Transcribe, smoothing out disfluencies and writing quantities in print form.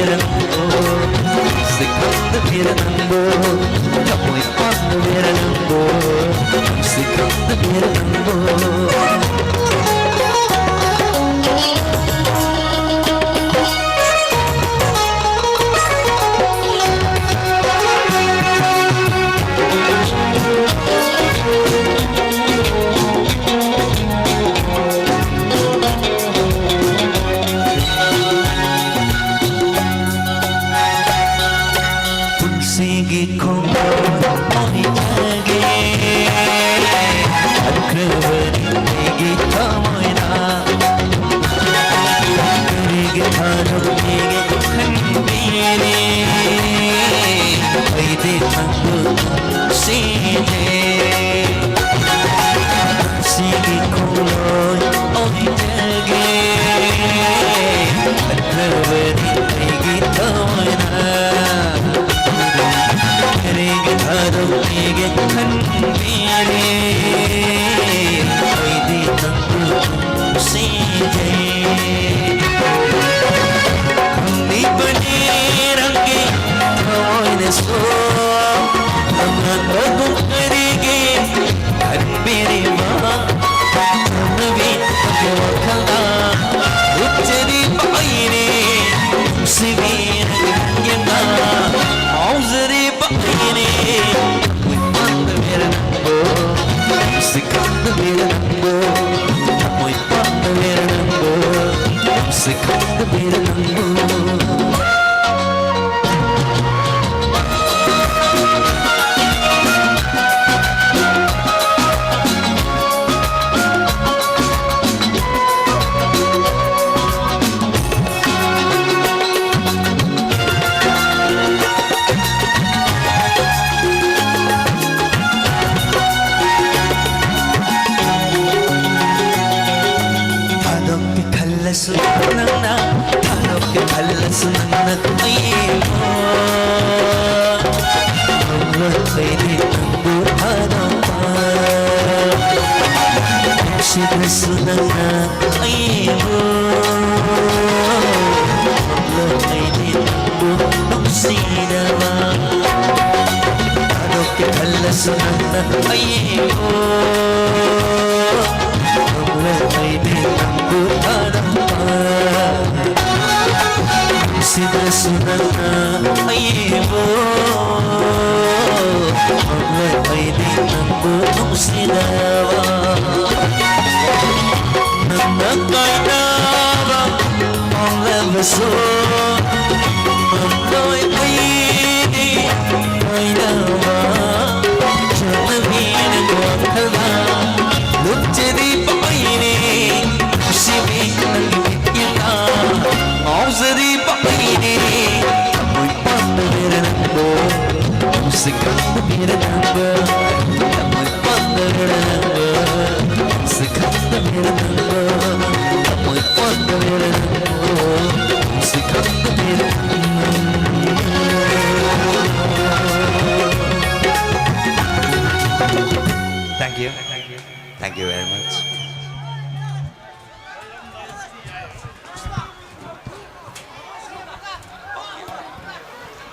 मेरा नंबो सिकंद मेरा नंबो कमुई पांद मेरा नंबो सिकंद मेरा नंबो Sigi kongo oni tage akravari negi tamoina negi tharo negi khandire aide tango sije sigi kongo oni tage akravari negi tamoina गे खंबीरे ऐदी तंतु सीजे खंबी बने रंगे होने सो तमन्ना तो करेगे खंबीरे माँ तमवी के वखला उच्चरी पाईरे सिवीर यंगा आउज़री पाईरे Second मेरा नंबो कोई पांड मेरा नंबो second मेरा नंबो Sunana, thalo ke khalla sunana ayemo. Amra khayri tangu thalo pa. Shidra sunana ayemo. Amra khayri tangu nuksidawa. Thalo ke khalla sunana ayemo. Amra khayri tangu thalo. Sidra sunana ayebo Allah aydi nambu nusidawa Nanda kainaba Allah baso Nanda aydi kainaba Janavina gwakala Lutjadi paine Shivi nangitiyana Auzari paine Amui panda mera nambo Sikanda mera nambo Amui panda mera nambo Sikanda mera nambo Amui panda mera nambo Sikanda mera nambo Thank you very much.